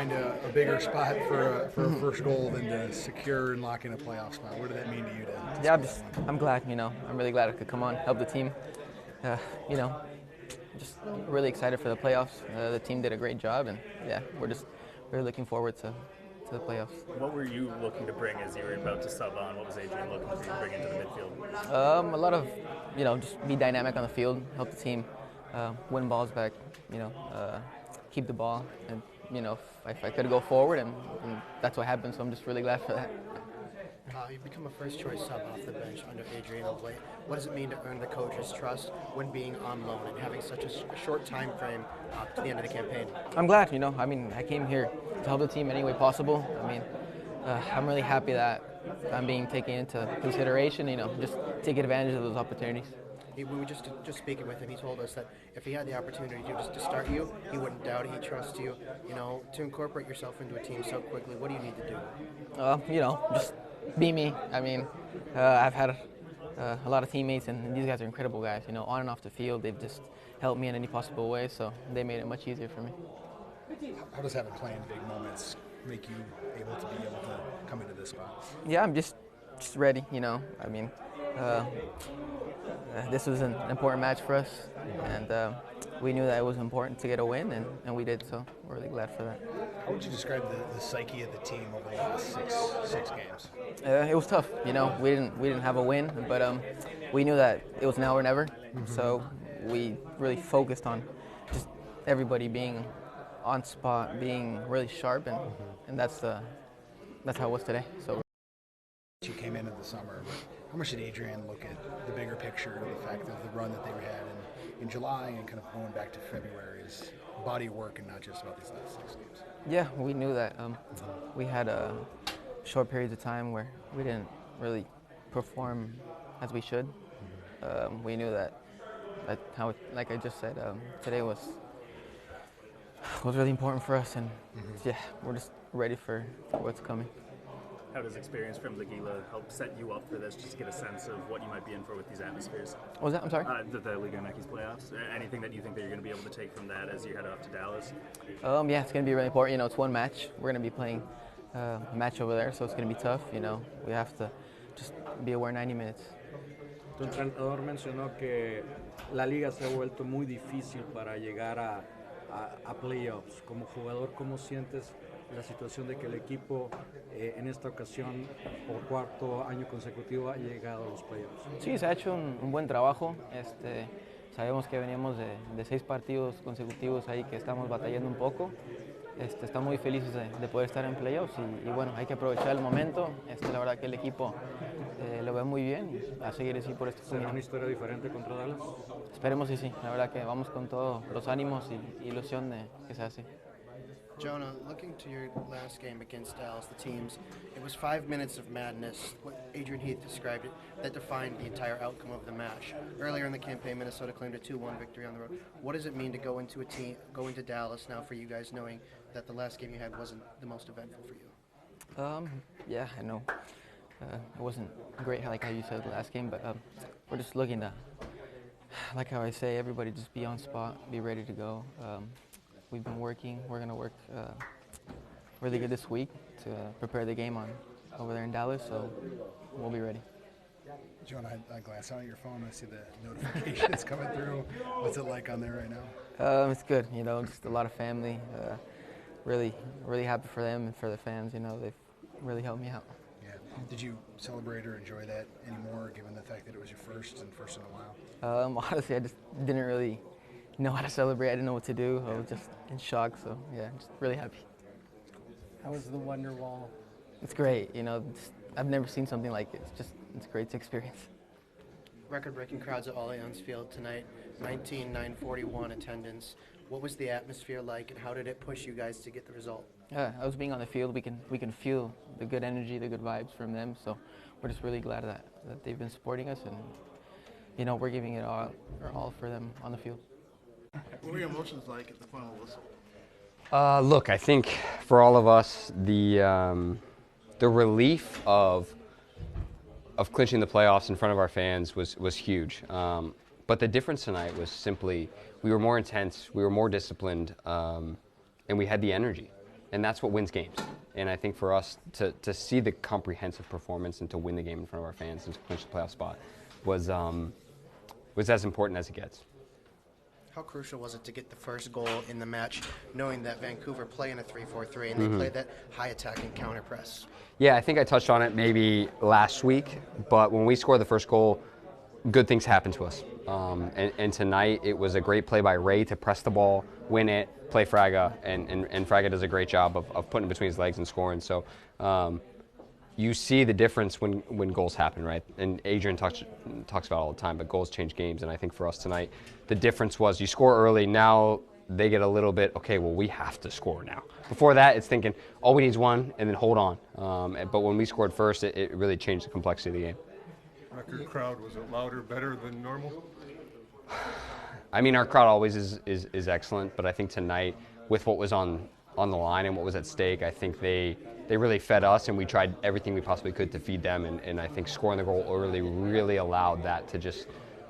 find a bigger spot for a first goal than to secure and lock in a playoff spot. What did that mean to you? Yeah, I'm glad. I'm really glad I could come on, help the team. You know, just really excited for the playoffs. The team did a great job, and yeah, we're really looking forward to the playoffs. What were you looking to bring as you were about to sub on? What was Adrian looking for you to bring into the midfield? A lot of, just be dynamic on the field, help the team win balls back, keep the ball, and if I could go forward, and that's what happened. So I'm just really glad for that. You've become a first-choice sub off the bench under Adrian of late. What does it mean to earn the coach's trust when being on loan and having such a short time frame to the end of the campaign? I'm glad. I came here to help the team any way possible. I'm really happy that I'm being taken into consideration. Just take advantage of those opportunities. We were just speaking with him. He told us that if he had the opportunity to start you, he wouldn't doubt it. He trusts you. To incorporate yourself into a team so quickly. What do you need to do? Just be me. I've had a lot of teammates, and these guys are incredible guys. On and off the field, they've just helped me in any possible way. So they made it much easier for me. How does having played in big moments make you able to come into this spot? Yeah, I'm just ready. This was an important match for us, and we knew that it was important to get a win, and we did, so we're really glad for that. How would you describe the psyche of the team over the last six games? It was tough. We didn't have a win, but we knew that it was now or never, so we really focused on just everybody being on spot, being really sharp, and that's how it was today. So. You came in the summer, but how much did Adrian look at the bigger picture, the fact of the run that they had in July and kind of going back to February is body of work and not just about these last 6 games? Yeah, we knew that. We had short periods of time where we didn't really perform as we should. We knew that how, like I just said, today was really important for us, and yeah, we're just ready for what's coming. How does experience from Liga help set you up for this, just to get a sense of what you might be in for with these atmospheres? What was that? I'm sorry? The Liga MX playoffs. Anything that you think that you're going to be able to take from that as you head off to Dallas? Yeah, it's going to be really important. It's one match. We're going to be playing a match over there, so it's going to be tough. We have to just be aware 90 minutes. Tu entrenador mencionó que la liga se ha vuelto muy difícil para llegar a playoffs. Como jugador, ¿cómo sientes la situación de que el equipo en esta ocasión por cuarto año consecutivo ha llegado a los playoffs? Sí, se ha hecho un buen trabajo. Sabemos que veníamos de 6 partidos consecutivos ahí que estamos batallando un poco. Estamos muy felices de poder estar en playoffs y bueno, hay que aprovechar el momento. La verdad que el equipo lo ve muy bien y a seguir así por este ¿Será una historia diferente contra Dallas? Esperemos que sí. La verdad que vamos con todos los ánimos y ilusión de que sea así. Jonah, looking to your last game against Dallas, the teams, it was 5 minutes of madness, what Adrian Heath described it, that defined the entire outcome of the match. Earlier in the campaign, Minnesota claimed a 2-1 victory on the road. What does it mean to go into Dallas now for you guys, knowing that the last game you had wasn't the most eventful for you? Yeah, I know. It wasn't great, like how you said the last game, but we're just looking to, like how I say, everybody just be on spot, be ready to go. We've been working. We're going to work really good this week to prepare the game over there in Dallas, so we'll be ready. John, I glance down at your phone. I see the notifications coming through. What's it like on there right now? It's good. Just a lot of family. Really happy for them and for the fans. They've really helped me out. Yeah. Did you celebrate or enjoy that anymore, given the fact that it was your first in a while? Honestly, I just didn't really know how to celebrate. I didn't know what to do. I was just in shock. So yeah, just really happy. How was the Wonder Wall? It's great. I've never seen something like it. It's great to experience. Record-breaking crowds at Allianz Field tonight, 19,941 attendance. What was the atmosphere like, and how did it push you guys to get the result? I was being on the field. We can feel the good energy, the good vibes from them. So we're just really glad that they've been supporting us, and we're giving it all for them on the field. What were your emotions like at the final whistle? Look, I think for all of us, the relief of clinching the playoffs in front of our fans was huge. But the difference tonight was simply we were more intense, we were more disciplined, and we had the energy. and that's what wins games. And I think for us to see the comprehensive performance and to win the game in front of our fans and to clinch the playoff spot was as important as it gets. How crucial was it to get the first goal in the match, knowing that Vancouver play in a 3-4-3 and they play that high attacking counter press? Yeah, I think I touched on it maybe last week, but when we scored the first goal, good things happened to us. And tonight it was a great play by Ray to press the ball, win it, play Fraga, and Fraga does a great job of putting it between his legs and scoring. So you see the difference when goals happen, right? And Adrian talks about it all the time, but goals change games. And I think for us tonight, the difference was you score early, now they get a little bit, okay, well, we have to score now. Before that, it's thinking, all we need is one, and then hold on. But when we scored first, it really changed the complexity of the game. Record crowd, was it louder, better than normal? I mean, our crowd always is excellent, but I think tonight, with what was on the line and what was at stake, I think they really fed us, and we tried everything we possibly could to feed them, and I think scoring the goal early really allowed that to just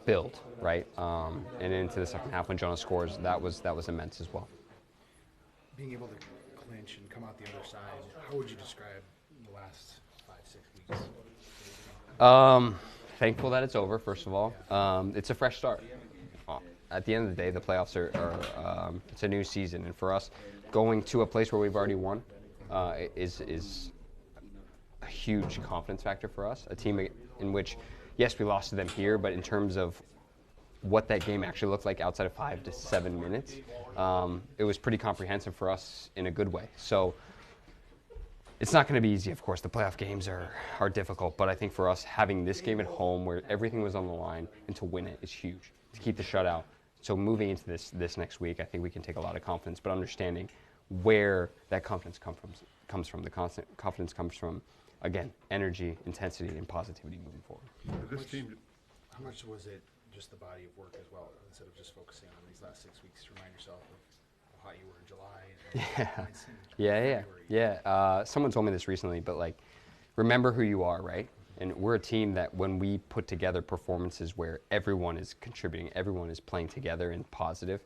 build, right? And into the second half when Jonah scores, that was immense as well. Being able to clinch and come out the other side, how would you describe the last 5-6 weeks? Thankful that it's over, first of all. It's a fresh start. At the end of the day, the playoffs are it's a new season, and for us, going to a place where we've already won is a huge confidence factor for us. A team in which, yes, we lost to them here, but in terms of what that game actually looked like outside of 5 to 7 minutes, it was pretty comprehensive for us in a good way. So it's not going to be easy, of course. The playoff games are difficult, but I think for us, having this game at home where everything was on the line and to win it is huge, to keep the shutout. So moving into this next week, I think we can take a lot of confidence, but understanding where that confidence comes from. The constant confidence comes from, again, energy, intensity, and positivity moving forward. How much was it just the body of work as well, instead of just focusing on these last 6 weeks to remind yourself of how hot you were in July? Someone told me this recently, but like, remember who you are, right? And we're a team that when we put together performances where everyone is contributing, everyone is playing together and positive,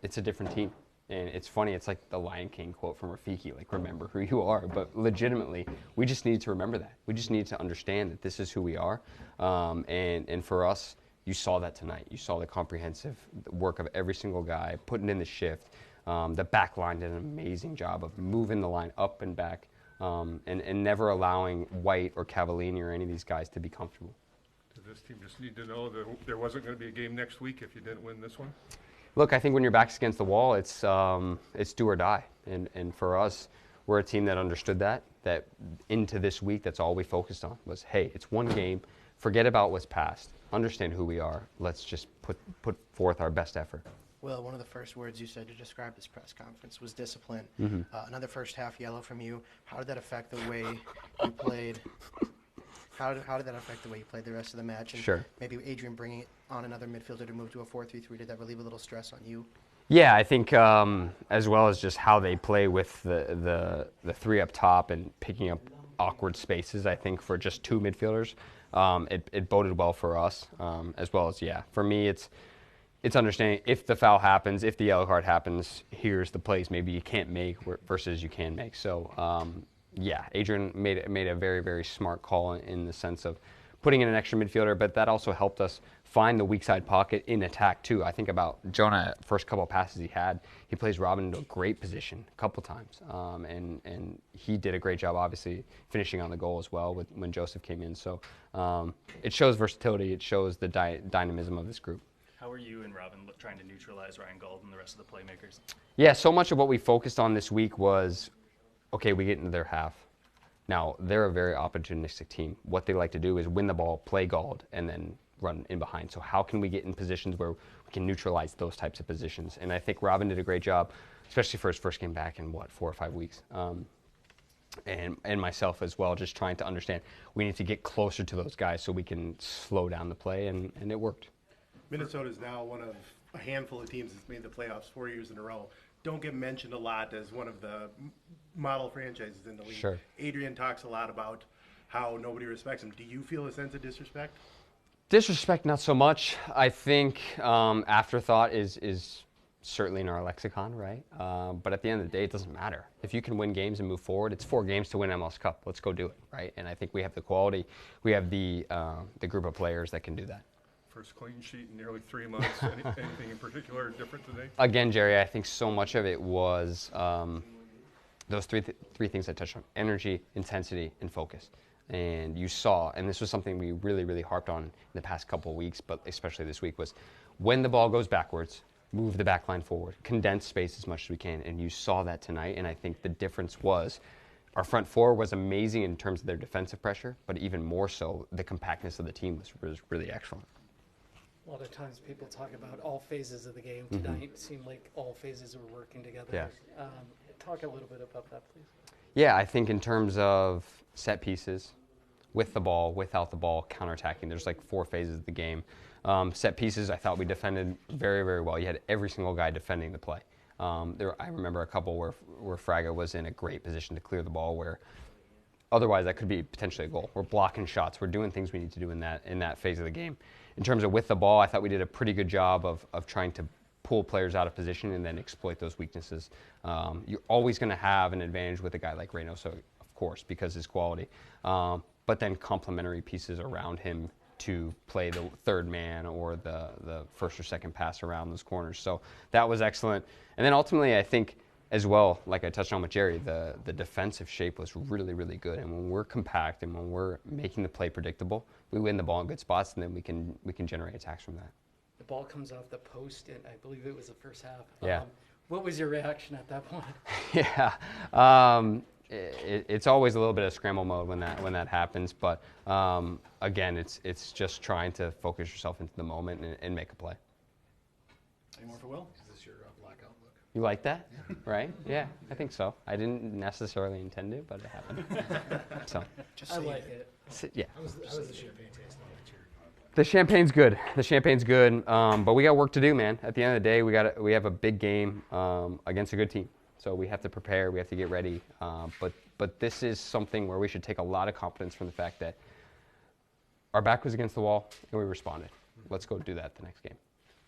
it's a different team. And it's funny, it's like the Lion King quote from Rafiki, like, remember who you are. But legitimately, we just need to remember that. We just need to understand that this is who we are. And for us, you saw that tonight. You saw the comprehensive work of every single guy, putting in the shift. The back line did an amazing job of moving the line up and back. And never allowing White or Cavallini or any of these guys to be comfortable. Does this team just need to know that there wasn't going to be a game next week if you didn't win this one? Look, I think when your back's against the wall, it's do or die. And for us, we're a team that understood that into this week, that's all we focused on was, hey, it's one game. Forget about what's past. Understand who we are. Let's just put forth our best effort. Will, one of the first words you said to describe this press conference was discipline. Another first half yellow from you. How did that affect the way you played? How did that affect the way you played the rest of the match? And sure. Maybe Adrian bringing on another midfielder to move to a 4-3-3, did that relieve a little stress on you? Yeah, I think as well as just how they play with the three up top and picking up awkward spaces, I think for just two midfielders, it boded well for us, as well as, for me, it's understanding if the foul happens, if the yellow card happens, here's the plays maybe you can't make versus you can make. So, Adrian made a very, very smart call in the sense of putting in an extra midfielder, but that also helped us find the weak side pocket in attack too. I think about Jonah, first couple of passes he plays Robin into a great position a couple times, and he did a great job, obviously, finishing on the goal as well when Joseph came in. So it shows versatility, it shows the dynamism of this group. How are you and Robin trying to neutralize Ryan Gauld and the rest of the playmakers? Yeah, so much of what we focused on this week was, okay, we get into their half. Now, they're a very opportunistic team. What they like to do is win the ball, play Gauld, and then run in behind. So how can we get in positions where we can neutralize those types of positions? And I think Robin did a great job, especially for his first game back in, 4 or 5 weeks. And myself as well, just trying to understand we need to get closer to those guys so we can slow down the play, and it worked. Minnesota is now one of a handful of teams that's made the playoffs 4 years in a row. Don't get mentioned a lot as one of the model franchises in the league. Sure. Adrian talks a lot about how nobody respects him. Do you feel a sense of disrespect? Disrespect, not so much. I think afterthought is certainly in our lexicon, right? But at the end of the day, it doesn't matter. If you can win games and move forward, it's 4 games to win MLS Cup. Let's go do it, right? And I think we have the quality, we have the group of players that can do that. First clean sheet in nearly 3 months. Anything in particular different today? Again, Jerry, I think so much of it was those three things I touched on: energy, intensity, and focus. And you saw, and this was something we really, really harped on in the past couple of weeks, but especially this week, was when the ball goes backwards, move the back line forward, condense space as much as we can. And you saw that tonight, and I think the difference was our front four was amazing in terms of their defensive pressure, but even more so, the compactness of the team was really excellent. A lot of times people talk about all phases of the game. Tonight it seemed like all phases were working together. Yeah. Talk a little bit about that, please. Yeah, I think in terms of set pieces, with the ball, without the ball, counterattacking, there's like 4 phases of the game. Set pieces, I thought we defended very, very well. You had every single guy defending the play. I remember a couple where Fraga was in a great position to clear the ball, where otherwise that could be potentially a goal. We're blocking shots. We're doing things we need to do in that phase of the game. In terms of with the ball, I thought we did a pretty good job of trying to pull players out of position and then exploit those weaknesses. You're always going to have an advantage with a guy like Reynoso, of course, because his quality. But then complementary pieces around him to play the third man or the first or second pass around those corners. So that was excellent. And then ultimately, I think as well, like I touched on with Jerry, the defensive shape was really, really good. And when we're compact and when we're making the play predictable, we win the ball in good spots, and then we can generate attacks from that. The ball comes off the post, and I believe it was the first half. Yeah. What was your reaction at that point? Yeah. It's always a little bit of scramble mode when that happens, but again, it's just trying to focus yourself into the moment and make a play. Any more for Will? Is this your blackout look? You like that? Right? Yeah, I think so. I didn't necessarily intend to, but it happened. So. I like it. Yeah. How was the champagne taste? The champagne's good. But we got work to do, man. At the end of the day, we have a big game against a good team. So we have to prepare. We have to get ready. But this is something where we should take a lot of confidence from the fact that our back was against the wall and we responded. Let's go do that the next game.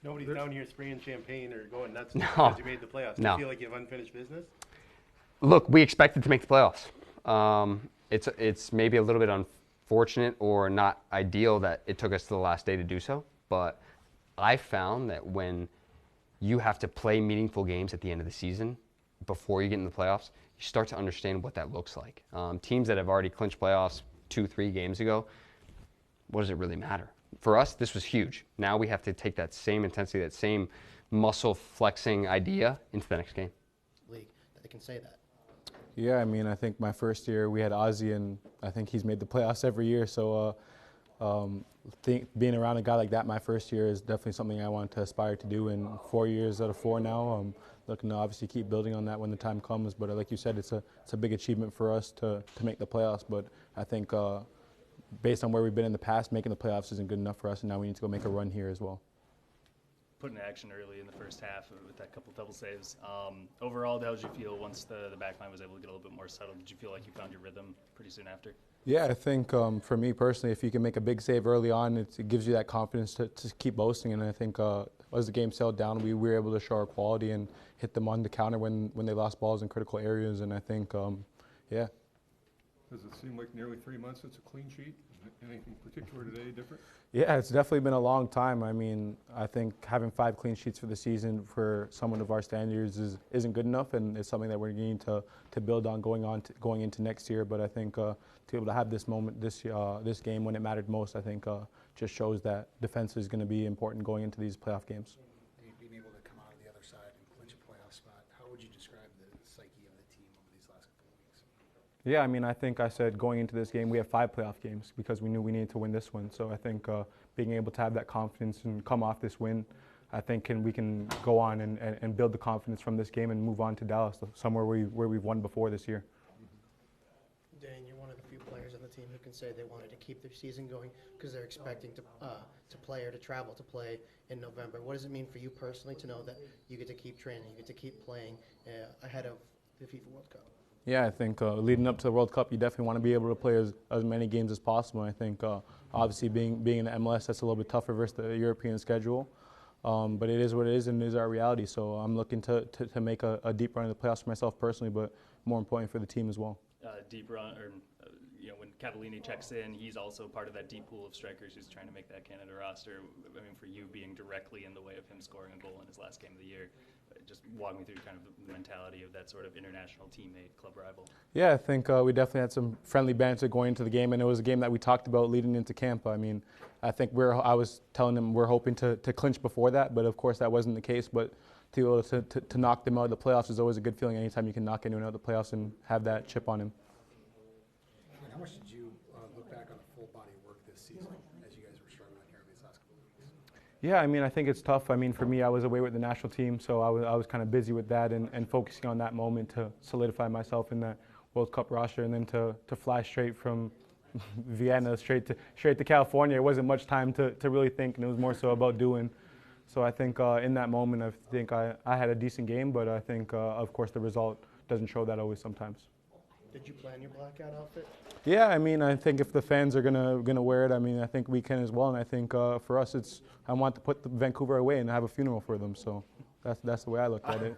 Nobody's down here spraying champagne or going nuts No. because you made the playoffs. Do No. you feel like you have unfinished business? Look, we expected to make the playoffs. It's maybe a little bit unfortunate or not ideal that it took us to the last day to do so. But I found that when you have to play meaningful games at the end of the season before you get in the playoffs, you start to understand what that looks like. Teams that have already clinched playoffs 2-3 games ago, what does it really matter? For us, this was huge. Now we have to take that same intensity, that same muscle flexing idea into the next game. League, they can say that. Yeah, I mean, I think my first year we had Ozzy, and I think he's made the playoffs every year. So being around a guy like that my first year is definitely something I want to aspire to do. In 4 years out of 4 now, looking to obviously keep building on that when the time comes. But like you said, it's a big achievement for us to make the playoffs. But I think based on where we've been in the past, making the playoffs isn't good enough for us, and now we need to go make a run here as well. Put in action early in the first half with that couple double saves. Overall, how did you feel once the back line was able to get a little bit more settled? Did you feel like you found your rhythm pretty soon after? Yeah, I think for me personally, if you can make a big save early on, it gives you that confidence to keep boasting. And I think as the game settled down, we were able to show our quality and hit them on the counter when they lost balls in critical areas. And I think, yeah. Does it seem like nearly 3 months since a clean sheet? Anything particular today different? Yeah, it's definitely been a long time. I mean, I think having 5 clean sheets for the season for someone of our standards isn't good enough, and it's something that we're needing to build on going into next year. But I think to be able to have this moment, this game when it mattered most, I think just shows that defense is going to be important going into these playoff games. Being able to come out of the other side and clinch a playoff spot, how would you describe the psyche of the team over these last couple of weeks? Yeah, I mean, I think I said going into this game, we have 5 playoff games because we knew we needed to win this one. So I think being able to have that confidence and come off this win, I think we can go on and build the confidence from this game and move on to Dallas, somewhere where we've won before this year. Dayne, you're one of the few players on the team who can say they wanted to keep their season going because they're expecting to play or to travel to play in November. What does it mean for you personally to know that you get to keep training, you get to keep playing ahead of the FIFA World Cup? Yeah, I think leading up to the World Cup, you definitely want to be able to play as many games as possible. I think obviously being in the MLS, that's a little bit tougher versus the European schedule. But it is what it is, and it is our reality. So I'm looking to make a deep run in the playoffs for myself personally, but more important for the team as well. Deep run, or when Cavallini checks in, he's also part of that deep pool of strikers who's trying to make that Canada roster. I mean, for you being directly in the way of him scoring a goal in his last game of the year, just walk me through kind of the mentality of that sort of international teammate, club rival. Yeah, I think we definitely had some friendly banter going into the game, and it was a game that we talked about leading into camp. I mean, I think I was telling him we're hoping to clinch before that, but of course that wasn't the case. But to be able to knock them out of the playoffs is always a good feeling anytime you can knock anyone out of the playoffs and have that chip on him. How much did you look back on the full body work this season as you guys were struggling here these last couple of weeks? Yeah, I mean, I think it's tough. I mean, for me, I was away with the national team, so I was kind of busy with that and focusing on that moment to solidify myself in that World Cup roster, and then to fly straight from Vienna straight to California. It wasn't much time to really think, and it was more so about doing. So I think in that moment, I think I had a decent game, but I think, of course, the result doesn't show that always sometimes. Did you plan your blackout outfit? Yeah, I mean, I think if the fans are gonna wear it, I mean, I think we can as well. And I think for us, I want to put Vancouver away and have a funeral for them. So that's the way I looked at it.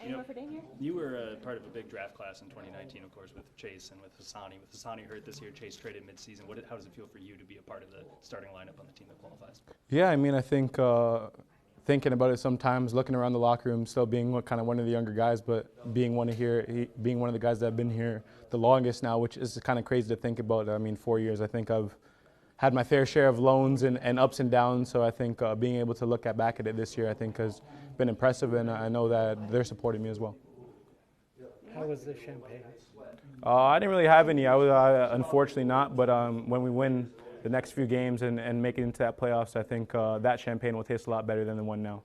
Any more for Dayne here? You were part of a big draft class in 2019, of course, with Chase and with Hassani. With Hassani hurt this year, Chase traded midseason. How does it feel for you to be a part of the starting lineup on the team that qualifies? Yeah, I mean, I think thinking about it sometimes, looking around the locker room, still being kind of one of the younger guys, but being one of the guys that have been here the longest now, which is kind of crazy to think about. I mean, 4 years. I think I've had my fair share of loans and ups and downs. So I think being able to look back at it this year, I think has been impressive, and I know that they're supporting me as well. How was the champagne? I didn't really have any. I was unfortunately not, but when we win the next few games and make it into that playoffs, I think that champagne will taste a lot better than the one now.